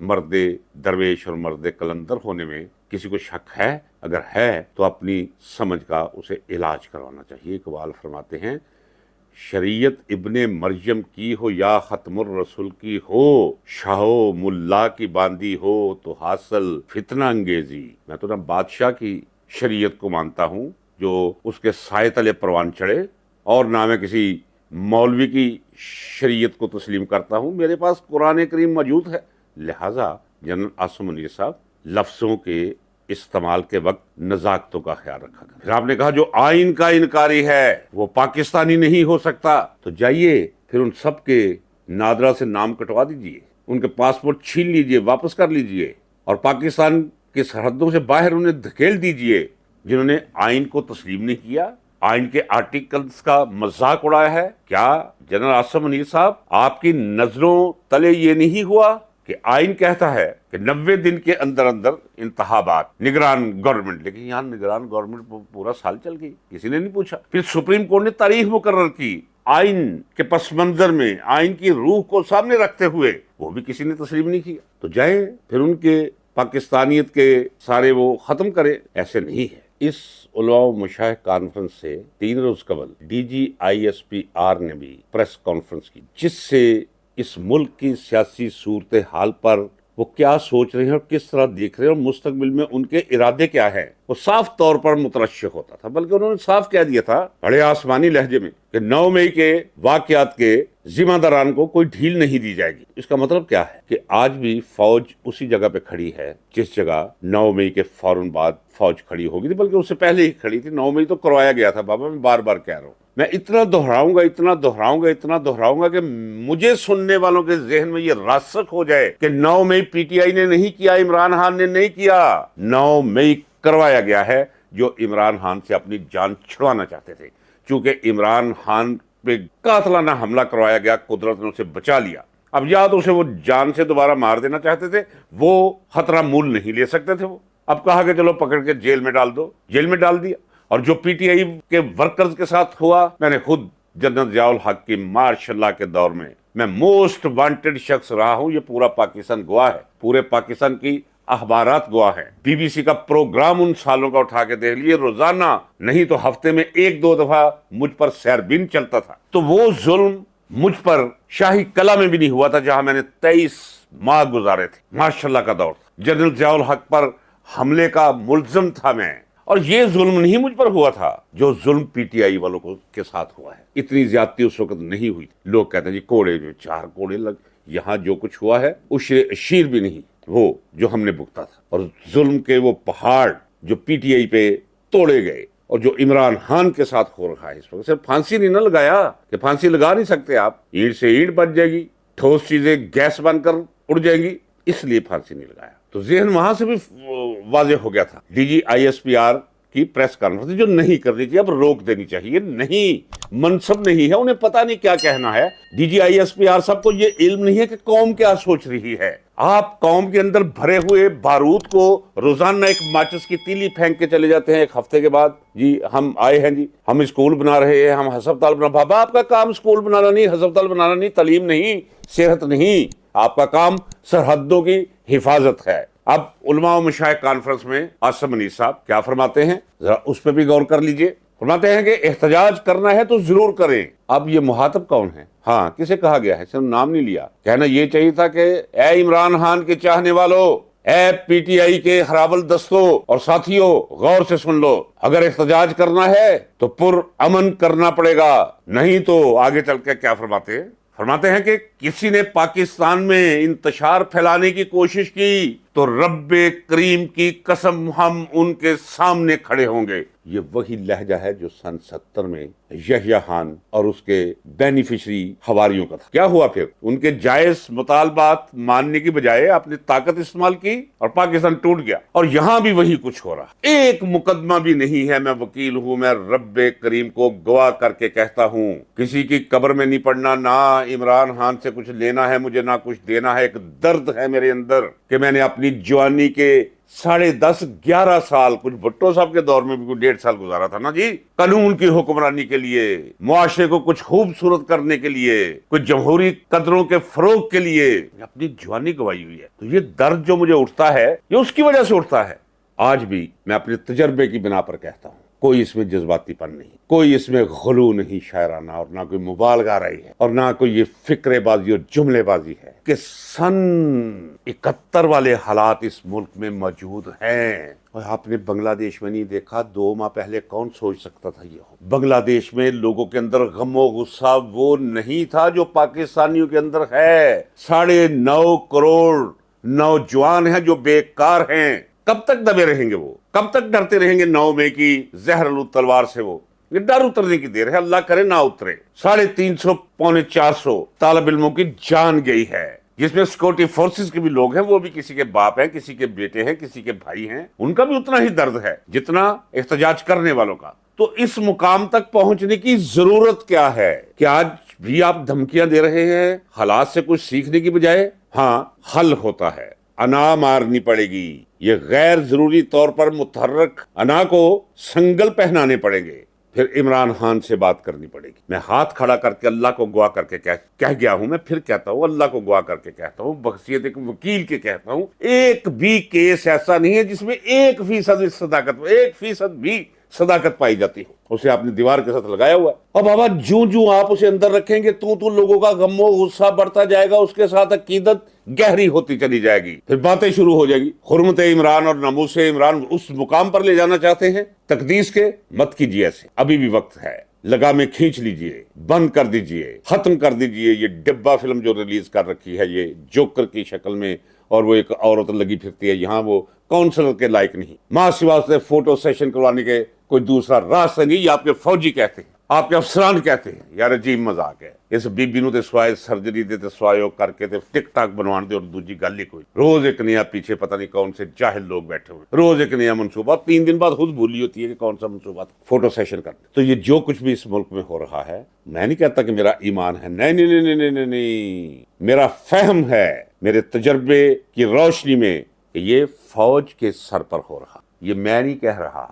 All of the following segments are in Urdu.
مرد درویش اور مرد کلندر ہونے میں کسی کو شک ہے؟ اگر ہے تو اپنی سمجھ کا اسے علاج کروانا چاہیے۔ اقبال فرماتے ہیں شریعت ابن مریم کی ہو یا ختم الرسول کی ہو، شاہ و ملا کی باندھی ہو تو حاصل فتنہ انگیزی۔ میں تو نہ بادشاہ کی شریعت کو مانتا ہوں جو اس کے سائے تلے پروان چڑھے، اور نہ میں کسی مولوی کی شریعت کو تسلیم کرتا ہوں۔ میرے پاس قرآن کریم موجود ہے۔ لہٰذا جنرل عاصم منیر صاحب لفظوں کے استعمال کے وقت نزاکتوں کا خیال رکھا کریں۔ پھر آپ نے کہا جو آئین کا انکاری ہے وہ پاکستانی نہیں ہو سکتا، تو جائیے پھر ان سب کے نادرا سے نام کٹوا دیجئے، ان کے پاسپورٹ چھین لیجئے، واپس کر لیجئے، اور پاکستان کی سرحدوں سے باہر انہیں دھکیل دیجئے جنہوں نے آئین کو تسلیم نہیں کیا، آئین کے آرٹیکلز کا مذاق اڑایا ہے۔ کیا جنرل عاصم منیر صاحب آپ کی نظروں تلے یہ نہیں ہوا کہ آئین کہتا ہے کہ 90 دن کے اندر اندر انتخابات، نگران گورنمنٹ، لیکن یہاں نگران گورنمنٹ پورا سال چل گئی، کسی نے نہیں پوچھا۔ پھر سپریم کورٹ نے تاریخ مقرر کی آئین کے پس منظر میں، آئین کی روح کو سامنے رکھتے ہوئے، وہ بھی کسی نے تسلیم نہیں کیا۔ تو جائیں پھر ان کے پاکستانیت کے سارے وہ ختم کرے۔ ایسے نہیں ہے۔ اس علماء و مشائخ کانفرنس سے 3 روز قبل D G I S P R نے بھی پریس کانفرنس کی، جس سے اس ملک کی سیاسی صورتحال پر وہ کیا سوچ رہے ہیں اور کس طرح دیکھ رہے ہیں اور مستقبل میں ان کے ارادے کیا ہیں، وہ صاف طور پر مترشح ہوتا تھا۔ بلکہ انہوں نے صاف کہہ دیا تھا بڑے آسمانی لہجے میں کہ 9 مئی کے واقعات کے ذمہ داران کو کوئی ڈھیل نہیں دی جائے گی۔ اس کا مطلب کیا ہے کہ آج بھی فوج اسی جگہ پہ کھڑی ہے جس جگہ 9 مئی کے فوراً بعد فوج کھڑی ہوگی تھی، بلکہ اس سے پہلے ہی کھڑی تھی۔ 9 مئی تو کروایا گیا تھا بابا، میں بار بار کہہ رہا ہوں، میں اتنا دہراؤں گا کہ مجھے سننے والوں کے ذہن میں یہ راسخ ہو جائے کہ 9 مئی پی ٹی آئی نے نہیں کیا، عمران خان نے نہیں کیا۔ 9 مئی کروایا گیا ہے جو عمران خان سے اپنی جان چھڑوانا چاہتے تھے۔ چونکہ عمران خان پہ قاتلانہ حملہ کروایا گیا، قدرت نے اسے بچا لیا۔ اب یا تو اسے وہ جان سے دوبارہ مار دینا چاہتے تھے، وہ خطرہ مول نہیں لے سکتے تھے۔ وہ اب کہا کہ چلو پکڑ کے جیل میں ڈال دو، جیل میں ڈال دیا۔ اور جو پی ٹی آئی کے ورکرز کے ساتھ ہوا، میں نے خود جنرل ضیاء الحق کی مارشل لاء کے دور میں موسٹ وانٹڈ شخص رہا ہوں۔ یہ پورا پاکستان گواہ ہے، پورے پاکستان کی اخبارات گواہ ہیں۔ بی بی سی کا پروگرام ان سالوں کا اٹھا کے دیکھ لیے، روزانہ نہیں تو ہفتے میں 1-2 دفعہ مجھ پر سیربین چلتا تھا۔ تو وہ ظلم مجھ پر شاہی کلا میں بھی نہیں ہوا تھا جہاں میں نے 23 ماہ گزارے تھے۔ ماشاء اللہ کا دور تھا، جنرل ضیاء الحق پر حملے کا ملزم تھا میں، اور یہ ظلم نہیں مجھ پر ہوا تھا جو ظلم پی ٹی آئی والوں کے ساتھ ہوا ہے۔ اتنی زیادتی اس وقت نہیں ہوئی۔ لوگ کہتے ہیں جی کوڑے جو 4 کوڑے لگ، یہاں جو کچھ ہوا ہے عشر اشیر بھی نہیں وہ جو ہم نے بھگتا تھا۔ اور ظلم کے وہ پہاڑ جو پی ٹی آئی پہ توڑے گئے اور جو عمران خان کے ساتھ ہو رہا ہے اس وقت، صرف پھانسی نہیں نہ لگایا کہ پھانسی لگا نہیں سکتے آپ، اینٹ سے اینٹ بچ جائے گی، ٹھوس چیزیں گیس بن کر اڑ جائیں گی، اس لیے پھانسی نہیں لگایا۔ تو ذہن وہاں سے بھی واضح ہو گیا تھا۔ D G I S P R کی پریس کانفرنس جو نہیں کرنی چاہیے، اب روک دینی چاہیے۔ نہیں، منصب نہیں ہے، انہیں پتہ نہیں کیا کہنا ہے۔ D G I S P R سب کو یہ علم نہیں ہے کہ قوم کیا سوچ رہی ہے۔ آپ قوم کے اندر بھرے ہوئے بارود کو روزانہ ایک ماچس کی تیلی پھینک کے چلے جاتے ہیں، ایک ہفتے کے بعد جی ہم آئے ہیں، جی ہم اسکول بنا رہے ہیں، ہم ہسپتال بنا۔ بابا آپ کا کام اسکول بنانا نہیں، ہسپتال بنانا نہیں، تعلیم نہیں، صحت نہیں، آپ کا کام سرحدوں کی حفاظت ہے۔ اب علماء و مشائخ کانفرنس میں عاصم منیر صاحب کیا فرماتے ہیں، ذرا اس پہ بھی غور کر لیجئے۔ فرماتے ہیں کہ احتجاج کرنا ہے تو ضرور کریں۔ اب یہ مخاطب کون ہے؟ ہاں، کسے کہا گیا ہے؟ صرف نام نہیں لیا۔ کہنا یہ چاہیے تھا کہ اے عمران خان کے چاہنے والوں، اے پی ٹی آئی کے ہراول دستوں اور ساتھیوں، غور سے سن لو۔ اگر احتجاج کرنا ہے تو پر امن کرنا پڑے گا، نہیں تو آگے چل کے کیا فرماتے ہیں؟ فرماتے ہیں کہ کسی نے پاکستان میں انتشار پھیلانے کی کوشش کی تو رب کریم کی قسم ہم ان کے سامنے کھڑے ہوں گے۔ یہ وہی لہجہ ہے جو سن 70 میں یحییٰ خان اور اس کے بینیفیشری حواریوں کا تھا۔ کیا ہوا پھر؟ ان کے جائز مطالبات ماننے کی بجائے اپنی طاقت استعمال کی اور پاکستان ٹوٹ گیا۔ اور یہاں بھی وہی کچھ ہو رہا۔ ایک مقدمہ بھی نہیں ہے، میں وکیل ہوں، میں رب کریم کو گواہ کر کے کہتا ہوں، کسی کی قبر میں نہیں پڑنا، نہ عمران خان سے کچھ لینا ہے مجھے، نہ کچھ دینا ہے۔ ایک درد ہے میرے اندر کہ میں نے اپنی جوانی کے 10.5 11 سال کچھ بھٹو صاحب کے دور میں بھی کوئی 1.5 سال گزارا تھا نا جی، قانون کی حکمرانی کے لیے، معاشرے کو کچھ خوبصورت کرنے کے لیے، کچھ جمہوری قدروں کے فروغ کے لیے اپنی جوانی گوائی ہوئی ہے۔ تو یہ درد جو مجھے اٹھتا ہے یہ اس کی وجہ سے اٹھتا ہے۔ آج بھی میں اپنے تجربے کی بنا پر کہتا ہوں، کوئی اس میں جذباتی پن نہیں، کوئی اس میں غلو نہیں شاعرانہ، اور نہ کوئی مبالغہ رہی ہے، اور نہ کوئی یہ فکرے بازی اور جملے بازی ہے کہ سن 71 والے حالات اس ملک میں موجود ہیں۔ اور آپ نے بنگلہ دیش میں نہیں دیکھا؟ 2 ماہ پہلے کون سوچ سکتا تھا یہ ہو؟ بنگلہ دیش میں لوگوں کے اندر غم و غصہ وہ نہیں تھا جو پاکستانیوں کے اندر ہے۔ 9.5 کروڑ نوجوان ہیں جو بیکار ہیں۔ کب تک دبے رہیں گے وہ؟ کب تک ڈرتے رہیں گے 9 مئی کی زہر آلود تلوار سے؟ وہ یہ ڈر اترنے کی دیر ہے، اللہ کرے نہ اترے۔ 350 پونے 400 طالب علموں کی جان گئی ہے، جس میں سیکورٹی فورسز کے بھی لوگ ہیں، وہ بھی کسی کے باپ ہیں، کسی کے بیٹے ہیں، کسی کے بھائی ہیں، ان کا بھی اتنا ہی درد ہے جتنا احتجاج کرنے والوں کا۔ تو اس مقام تک پہنچنے کی ضرورت کیا ہے کہ آج بھی آپ دھمکیاں دے رہے ہیں حالات سے کچھ سیکھنے کی بجائے؟ ہاں، حل ہوتا ہے، انا مارنی پڑے گی، یہ غیر ضروری طور پر متحرک انا کو سنگل پہنانے پڑیں گے، پھر عمران خان سے بات کرنی پڑے گی۔ میں ہاتھ کھڑا کر کے اللہ کو گواہ کر کے کہہ گیا ہوں، میں پھر کہتا ہوں، اللہ کو گواہ کر کے کہتا ہوں، بحیثیت ایک وکیل کے کہتا ہوں، ایک بھی کیس ایسا نہیں ہے جس میں 1% صداقت، 1% بھی صداقت پائی جاتی ہو۔ اسے آپ نے دیوار کے ساتھ لگایا ہوا ہے، اور بابا جوں آپ اسے اندر رکھیں گے تو لوگوں کا غم و غصہ بڑھتا جائے گا، اس کے ساتھ عقیدت گہری ہوتی چلی جائے گی، پھر باتیں شروع ہو جائے گی۔ حرمت عمران اور ناموس عمران اس مقام پر لے جانا چاہتے ہیں تقدیس کے، مت کیجیے ایسے، ابھی بھی وقت ہے، لگامیں کھینچ لیجئے، بند کر دیجئے، ختم کر دیجئے یہ ڈبہ فلم جو ریلیز کر رکھی ہے یہ جوکر کی شکل میں، اور وہ ایک عورت لگی پھرتی ہے یہاں، وہ کونسلر کے لائق نہیں، ماں سوا سے فوٹو سیشن کروانے کے کوئی دوسرا راستہ نہیں۔ یہ آپ کے فوجی کہتے ہیں، آپ کے افسران کہتے ہیں، یار عجیب مذاق ہے۔ اس بی بی نو تے سوائے سرجری دے تے سوائے کر کے تے ٹک ٹاک بنوان دے، اور دوجی گل ہی کوئی، روز ایک نیا پیچھے پتہ نہیں کون سے جاہل لوگ بیٹھے ہوئے، روز ایک نیا منصوبہ، 3 دن بعد خود بھولی ہوتی ہے کہ کون سا منصوبہ تھا، فوٹو سیشن کرتے۔ تو یہ جو کچھ بھی اس ملک میں ہو رہا ہے، میں نہیں کہتا کہ میرا ایمان ہے، نہیں نہیں نہیں نہیں نہیں نہیں، میرا فہم ہے، میرے تجربے کی روشنی میں، کہ یہ فوج کے سر پر ہو رہا۔ یہ میں نہیں کہہ رہا،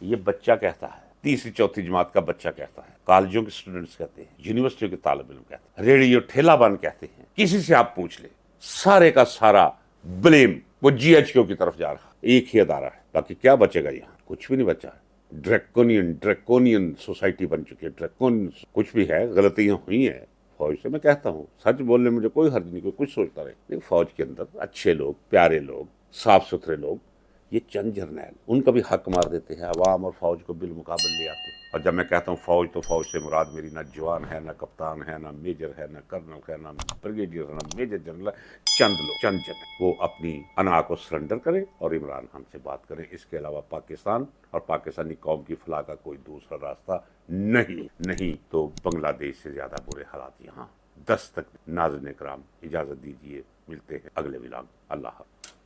یہ بچہ کہتا ہے، 3ری 4تھی جماعت کا بچہ کہتا ہے، کالجوں کے اسٹوڈنٹس کہتے ہیں، یونیورسٹیوں کے طالب علم کہتے ہیں، ریڈیو ٹھیلا بان کہتے ہیں، کسی سے آپ پوچھ لیں، سارے کا سارا بلیم وہ GHQ کی طرف جا رہا، ایک ہی ادارہ ہے، باقی کیا بچے گا یہاں؟ کچھ بھی نہیں بچا ہے۔ ڈریکونین سوسائٹی بن چکی ہے، ڈریکونین کچھ بھی ہے، غلطیاں ہوئی ہیں فوج سے، میں کہتا ہوں سچ بولنے میں مجھے کوئی حرج نہیں، کوئی کچھ سوچتا رہے، لیکن فوج کے اندر اچھے لوگ، پیارے لوگ، صاف ستھرے لوگ، یہ چند جرنیل، ان کا بھی حق مار دیتے ہیں، عوام اور فوج کو بالمقابل لے آتے ہیں۔ اور جب میں کہتا ہوں فوج، تو فوج سے مراد میری نہ جوان ہے، نہ کپتان ہے، نہ میجر ہے، نہ کرنل ہے، نہ بریگیڈیئر ہے، نہ میجر جنرل ہے، چند لوگ، چند جن، وہ اپنی انا کو سرنڈر کریں اور عمران خان سے بات کریں۔ اس کے علاوہ پاکستان اور پاکستانی قوم کی فلاح کا کوئی دوسرا راستہ نہیں تو بنگلہ دیش سے زیادہ برے حالات یہاں۔ 10 تک ناظرین کرام اجازت دیجیے، ملتے ہیں اگلے ولاگ۔ اللہ حافظ۔